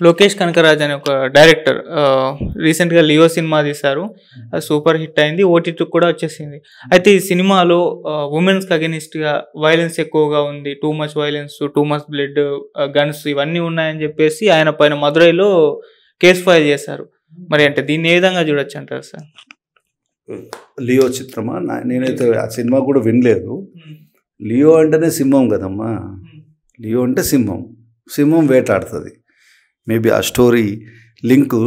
లోకేష్ కనకరాజ్ అనే ఒక డైరెక్టర్ రీసెంట్గా లియో సినిమా తీశారు. అది సూపర్ హిట్ అయింది, ఓటీటీ కూడా వచ్చేసింది. అయితే ఈ సినిమాలో ఉమెన్స్కి అగెనిస్ట్గా వైలెన్స్ ఎక్కువగా ఉంది, too much violence, too much blood, guns ఇవన్నీ ఉన్నాయని చెప్పేసి ఆయన పైన మదురైలో కేసు ఫైల్ చేశారు. మరి అంటే దీన్ని ఏ విధంగా చూడొచ్చు అంటారు సార్? లియో చిత్రమా? నేనైతే ఆ సినిమా కూడా వినలేదు. లియో అంటేనే సింహం కదమ్మా. లియో అంటే సింహం, సింహం వేటాడుతుంది. మేబీ ఆ స్టోరీ లింకు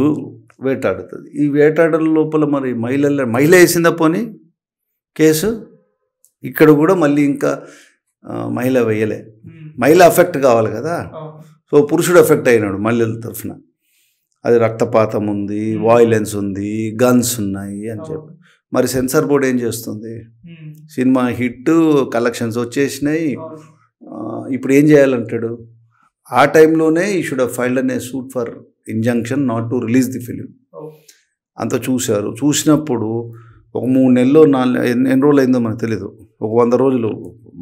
వేటాడుతుంది. ఈ వేటాడల లోపల మరి మహిళ వేసిందా పోనీ కేసు? ఇక్కడ కూడా మళ్ళీ ఇంకా మహిళ వేయలే. మహిళ అఫెక్ట్ కావాలి కదా. సో పురుషుడు ఎఫెక్ట్ అయినాడు మహిళల తరఫున. అది రక్తపాతం ఉంది, వాయిలెన్స్ ఉంది, గన్స్ ఉన్నాయి అని చెప్పి. మరి సెన్సార్ బోర్డు ఏం చేస్తుంది? సినిమా హిట్, కలెక్షన్స్ వచ్చేసినాయి, ఇప్పుడు ఏం చేయాలంటాడు? ఆ టైంలోనే ఈ should have filed an A suit for injunction not to release the film. అంత చూశారు. చూసినప్పుడు ఒక 3 నెలలు 4 ఎన్ని రోజులు అయిందో మనకు తెలీదు, ఒక 100 రోజులు,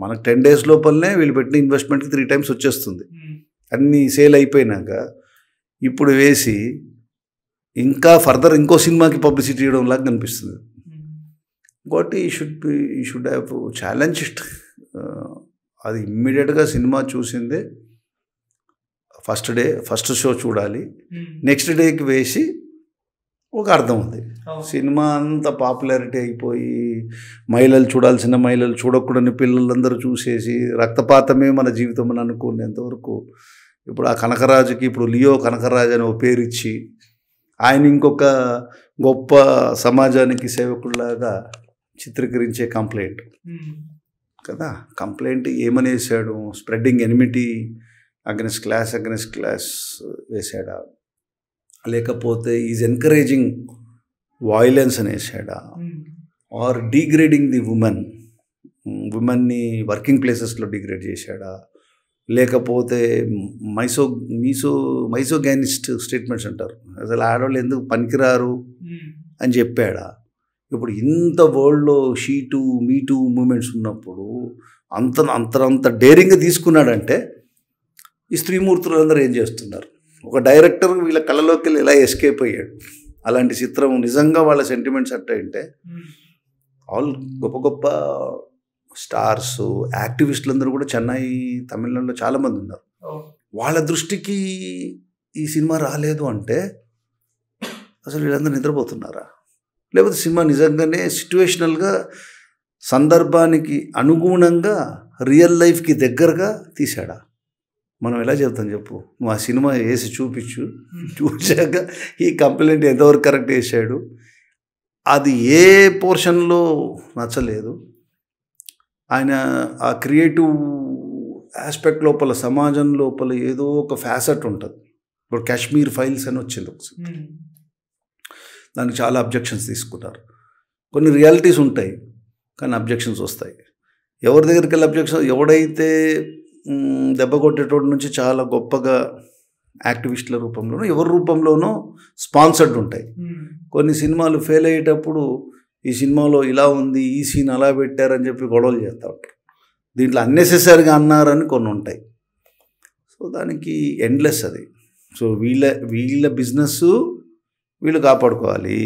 మనకు 10 days లోపలనే వీళ్ళు పెట్టిన ఇన్వెస్ట్మెంట్కి 3 times వచ్చేస్తుంది. అన్నీ సేల్ అయిపోయినాక ఇప్పుడు వేసి ఇంకా ఫర్దర్ ఇంకో సినిమాకి పబ్లిసిటీ ఇవ్వడం లాగా కనిపిస్తుంది. బట్ ఈ షుడ్ హ్యావ్ ఛాలెంజ్డ్. అది ఇమ్మీడియట్గా సినిమా చూసిందే ఫస్ట్ షో చూడాలి, నెక్స్ట్ డేకి వేసి ఒక అర్థం ఉంది. సినిమా అంతా పాపులారిటీ అయిపోయి మహిళలు చూడాల్సిన మహిళలు చూడకూడని పిల్లలందరూ చూసేసి రక్తపాతమే మన జీవితం అని అనుకునేంతవరకు ఇప్పుడు ఆ కనకరాజుకి ఇప్పుడు లియో కనకరాజు అని ఒక పేరు ఇచ్చి ఆయన ఇంకొక గొప్ప సమాజానికి సేవకుల్లాగా చిత్రీకరించే కంప్లైంట్ కదా. కంప్లైంట్ ఏమనేసాడు? స్ప్రెడ్డింగ్ ఎనిమిటీ అగెన్స్ట్ క్లాస్ వేసాడా, లేకపోతే ఈజ్ ఎన్కరేజింగ్ వాయిలెన్స్ అనేసాడా, ఆర్ డీగ్రేడింగ్ ది ఉమెన్ని వర్కింగ్ ప్లేసెస్లో డిగ్రేడ్ చేశాడా, లేకపోతే మైసోగ్యానిస్ట్ స్టేట్మెంట్స్ అంటారు, అసలు ఆడవాళ్ళు ఎందుకు పనికిరారు అని చెప్పాడా? ఇప్పుడు ఇంత వరల్డ్లో మీటూ మూమెంట్స్ ఉన్నప్పుడు అంత డేరింగ్గా తీసుకున్నాడంటే ఈ స్త్రీమూర్తులందరూ ఏం చేస్తున్నారు? ఒక డైరెక్టర్ వీళ్ళ కళ్ళలోకి వెళ్ళి ఎలా ఎస్కేప్ అయ్యాడు. అలాంటి చిత్రం నిజంగా వాళ్ళ సెంటిమెంట్స్ అంటే ఆల్ గొప్ప గొప్ప స్టార్స్, యాక్టివిస్టులందరూ కూడా చెన్నై, తమిళనాడులో చాలామంది ఉన్నారు. వాళ్ళ దృష్టికి ఈ సినిమా రాలేదు అంటే అసలు వీళ్ళందరూ నిద్రపోతున్నారా? లేకపోతే సినిమా నిజంగానే సిట్యువేషనల్గా సందర్భానికి అనుగుణంగా రియల్ లైఫ్కి దగ్గరగా తీశాడా? మనం ఎలా చెప్తాం చెప్పు? నువ్వు ఆ సినిమా వేసి చూశాక ఈ కంప్లైంట్ ఎంతవరకు కరెక్ట్ వేసాడు, అది ఏ పోర్షన్లో నచ్చలేదు. ఆయన ఆ క్రియేటివ్ ఆస్పెక్ట్ లోపల, సమాజం లోపల ఏదో ఒక ఫ్యాసెట్ ఉంటుంది. ఇప్పుడు కాశ్మీర్ ఫైల్స్ అని వచ్చింది ఒకసారి, దానికి చాలా అబ్జెక్షన్స్ తీసుకున్నారు. కొన్ని రియాలిటీస్ ఉంటాయి కానీ అబ్జెక్షన్స్ వస్తాయి. ఎవరి దగ్గరికి వెళ్ళి అబ్జెక్షన్? ఎవడైతే దెబ్బ కొట్టేటోడి నుంచి చాలా గొప్పగా యాక్టివిస్టుల రూపంలోనో ఎవరి రూపంలోనో స్పాన్సర్డ్ ఉంటాయి. కొన్ని సినిమాలు ఫెయిల్ అయ్యేటప్పుడు ఈ సినిమాలో ఇలా ఉంది, ఈ సీన్ అలా పెట్టారని చెప్పి గొడవలు చేస్తూ ఉంటారు. దీంట్లో అన్నెసెసరీగా అన్నారని కొన్ని ఉంటాయి. సో దానికి ఎండ్లెస్ అది. సో వీళ్ళ బిజినెస్ వీళ్ళు కాపాడుకోవాలి.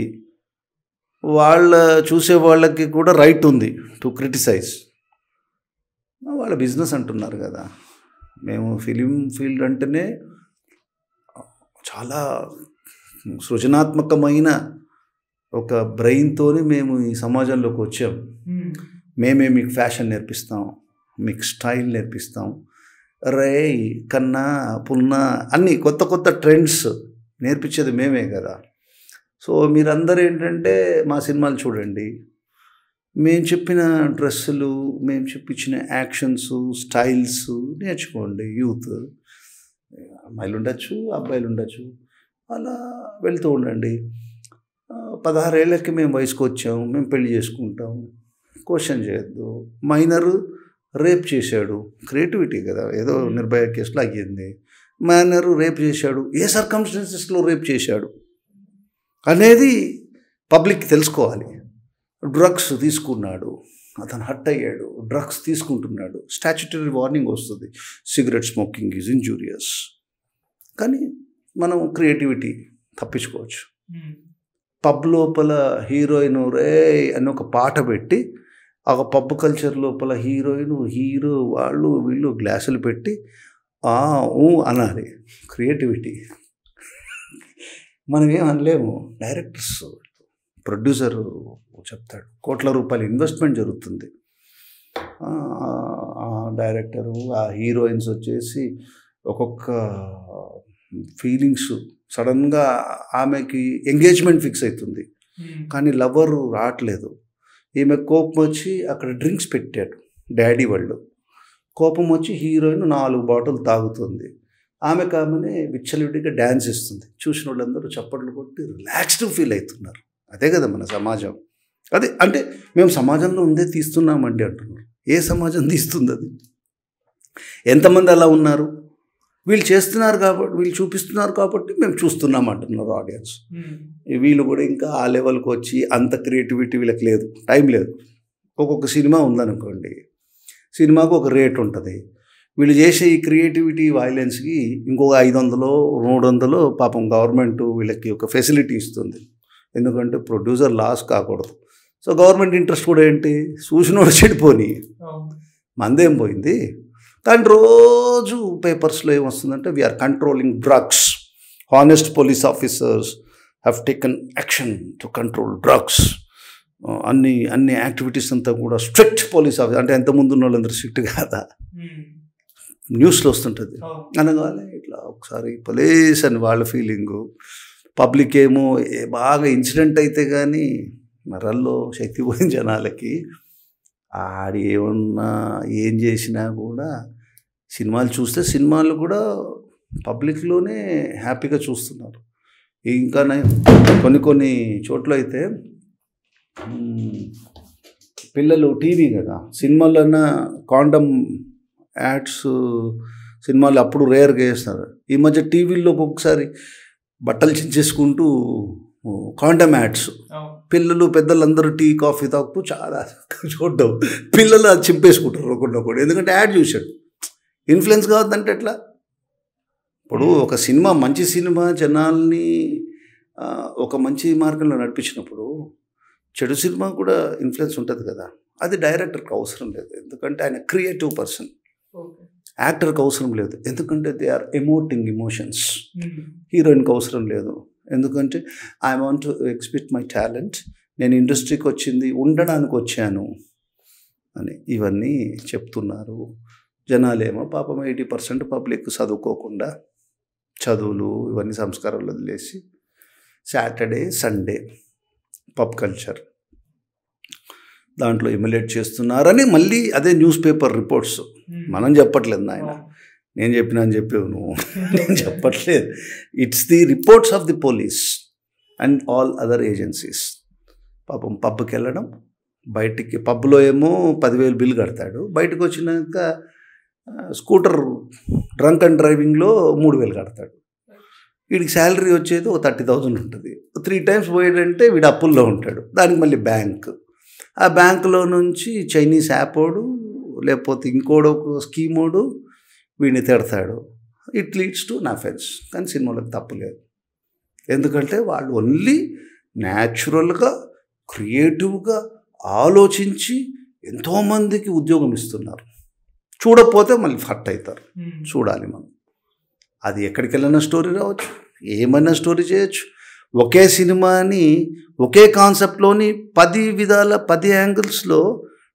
వాళ్ళ చూసే వాళ్ళకి కూడా రైట్ ఉంది టు క్రిటిసైజ్. వాళ్ళ బిజినెస్ అంటున్నారు కదా. మేము ఫిలిం ఫీల్డ్ అంటేనే చాలా సృజనాత్మకమైన ఒక బ్రెయిన్తోని మేము ఈ సమాజంలోకి వచ్చాం. మేమే మీకు ఫ్యాషన్ నేర్పిస్తాం, మీకు స్టైల్ నేర్పిస్తాం, కన్నా పున్నా అన్నీ కొత్త కొత్త ట్రెండ్స్ నేర్పించేది మేమే కదా. సో మీరందరూ ఏంటంటే మా సినిమాలు చూడండి, మేము చెప్పిన డ్రెస్సులు, మేము చూపించిన యాక్షన్స్, స్టైల్స్ నేర్చుకోండి. యూత్ అమ్మాయిలు ఉండొచ్చు, అబ్బాయిలు ఉండొచ్చు, అలా వెళ్తూ ఉండండి. 16 ఏళ్ళకి మేము వయసుకు వచ్చాము, మేము పెళ్లి చేసుకుంటాం, క్వశ్చన్ చేయొద్దు. మైనర్ రేప్ చేశాడు, క్రియేటివిటీ కదా, ఏదో నిర్భయ కేసులో అయ్యింది. మైనర్ రేప్ చేశాడు, ఏ సర్కమ్స్టెన్సెస్లో రేప్ చేశాడు అనేది పబ్లిక్ తెలుసుకోవాలి. డ్రగ్స్ తీసుకున్నాడు, అతను హర్ట్ అయ్యాడు, డ్రగ్స్ తీసుకుంటున్నాడు, స్టాచ్యుటరీ వార్నింగ్ వస్తుంది, సిగరెట్ స్మోకింగ్ ఈజ్ ఇంజూరియస్. కానీ మనం క్రియేటివిటీ తప్పించుకోవచ్చు. పబ్ లోపల హీరోయిన్ రే అని ఒక పాట పెట్టి ఒక పబ్ కల్చర్ లోపల హీరోయిన్ హీరో వాళ్ళు వీళ్ళు గ్లాసులు పెట్టి అనాలి. క్రియేటివిటీ. మనం ఏం అనలేము. డైరెక్టర్స్, ప్రొడ్యూసర్ చెప్తాడు, కోట్ల రూపాయల ఇన్వెస్ట్మెంట్ జరుగుతుంది. ఆ డైరెక్టరు, ఆ హీరోయిన్స్ వచ్చేసి ఒక్కొక్క ఫీలింగ్స్ సడన్గా ఆమెకి ఎంగేజ్మెంట్ ఫిక్స్ అవుతుంది, కానీ లవరు రావట్లేదు. ఈమె కోపం వచ్చి అక్కడ డ్రింక్స్ పెట్టాడు డాడీ వాళ్ళు. కోపం వచ్చి హీరోయిన్ 4 బాటిల్ తాగుతుంది. ఆమెనే విచ్చలవిడిగా డ్యాన్స్ ఇస్తుంది. చూసిన వాళ్ళందరూ చప్పట్లు కొట్టి రిలాక్స్డ్ ఫీల్ అవుతున్నారు. అదే కదా మన సమాజం. అదే అంటే మేము సమాజంలో ఉందే తీస్తున్నామండి అంటున్నారు. ఏ సమాజం తీస్తుంది అది? ఎంతమంది అలా ఉన్నారు? వీళ్ళు చేస్తున్నారు కాబట్టి, వీళ్ళు చూపిస్తున్నారు కాబట్టి మేము చూస్తున్నాం అంటున్నారు ఆడియన్స్. వీళ్ళు కూడా ఇంకా ఆ లెవెల్కి వచ్చి అంత క్రియేటివిటీ వీళ్ళకి లేదు, టైం లేదు. ఒక్కొక్క సినిమా ఉందనుకోండి, సినిమాకు ఒక రేట్ ఉంటుంది. వీళ్ళు చేసే ఈ క్రియేటివిటీ వైలెన్స్కి ఇంకొక 500 300 పాపం గవర్నమెంట్ వీళ్ళకి ఒక ఫెసిలిటీ ఇస్తుంది. ఎందుకంటే ప్రొడ్యూసర్ లాస్ కాకూడదు. సో గవర్నమెంట్ ఇంట్రెస్ట్ కూడా ఏంటి, చూసినోడు చెడిపోని, మందేం పోయింది. కానీ రోజు పేపర్స్లో ఏమొస్తుందంటే we are controlling drugs, honest police officers have taken action to control drugs. అన్ని యాక్టివిటీస్ అంతా కూడా స్ట్రిక్ట్ పోలీస్ ఆఫీసర్. అంటే ఎంతమంది ఉన్న వాళ్ళందరూ స్ట్రిక్ట్ కాదా, న్యూస్లో వస్తుంటుంది. అనగానే ఇట్లా ఒకసారి పోలీస్ అని వాళ్ళ ఫీలింగు, పబ్లిక్ ఏమో బాగా ఇన్సిడెంట్ అయితే కానీ నరల్లో శక్తి పోయిన జనాలకి ఆడి ఏమన్నా ఏం చేసినా కూడా సినిమాలు చూస్తే సినిమాలు కూడా పబ్లిక్లోనే హ్యాపీగా చూస్తున్నారు. ఇంకా కొన్ని చోట్ల అయితే పిల్లలు టీవీ కదా, సినిమాలన్నా కాండమ్ యాడ్స్ సినిమాలు అప్పుడు రేర్గా వేస్తారు. ఈ మధ్య టీవీల్లో ఒక్కొక్కసారి బట్టలు చించేసుకుంటూ కాండమ్ యాడ్స్. పిల్లలు పెద్దలందరూ టీ కాఫీ తాగుతూ చాలా చూడడం, పిల్లలు అది చింపేసుకుంటారు ఒకటి. ఎందుకంటే యాడ్ చూశాడు. ఇన్ఫ్లుయెన్స్ కావద్దంటే ఎట్లా? ఇప్పుడు ఒక సినిమా, మంచి సినిమా జనాల్ని ఒక మంచి మార్గంలో నడిపించినప్పుడు చెడు సినిమా కూడా ఇన్ఫ్లుయెన్స్ ఉంటుంది కదా. అది డైరెక్టర్కి అవసరం లేదు, ఎందుకంటే ఆయన క్రియేటివ్ పర్సన్. యాక్టర్కి అవసరం లేదు, ఎందుకంటే దే ఆర్ ఎమోటింగ్ ఎమోషన్స్. హీరోయిన్కి అవసరం లేదు, ఎందుకంటే I want to exhibit my talent, నేను ఇండస్ట్రీకి వచ్చింది ఉండడానికి వచ్చాను అని ఇవన్నీ చెప్తున్నారు. జనాలేమో పాపం 80% పబ్లిక్ చదువుకోకుండా, చదువులు ఇవన్నీ సంస్కారాలు వదిలేసి సాటర్డే సండే పబ్ కల్చర్ దాంట్లో ఎమ్యులేట్ చేస్తున్నారని మళ్ళీ అదే న్యూస్ పేపర్ రిపోర్ట్స్. మనం చెప్పట్లేదు నాయన, నేను చెప్పినా అని చెప్పేవు నువ్వు, నేను చెప్పట్లేదు. It's the reports of the police and all other agencies. పాపం పబ్కి వెళ్ళడం, బయటికి పబ్లో ఏమో 10,000 బిల్ కడతాడు, బయటకు వచ్చినాక స్కూటర్ డ్రంక్ అండ్ డ్రైవింగ్లో 3,000 కడతాడు. వీడికి శాలరీ వచ్చేది ఒక 30,000 ఉంటుంది. 3 times పోయాడంటే వీడు అప్పుల్లో ఉంటాడు. దానికి మళ్ళీ బ్యాంక్, ఆ బ్యాంకులో నుంచి చైనీస్ యాపోడు లేకపోతే ఇంకోడు స్కీమోడు వీడిని తిడతాడు. It leads to an offence. కానీ సినిమాలకు తప్పులేదు, ఎందుకంటే వాళ్ళు ఓన్లీ న్యాచురల్గా క్రియేటివ్గా ఆలోచించి ఎంతోమందికి ఉద్యోగం ఇస్తున్నారు. చూడకపోతే మళ్ళీ హర్ట్ అవుతారు. చూడాలి మనం. అది ఎక్కడికి వెళ్ళిన స్టోరీ రావచ్చు, ఏమైనా స్టోరీ చేయొచ్చు. ఒకే సినిమాని ఒకే కాన్సెప్ట్లోని 10 విధాల 10 యాంగిల్స్లో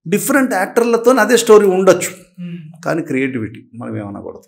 డిఫరెంట్ యాక్టర్లతో అదే స్టోరీ ఉండొచ్చు, కానీ క్రియేటివిటీ మనం ఏమనకూడదు.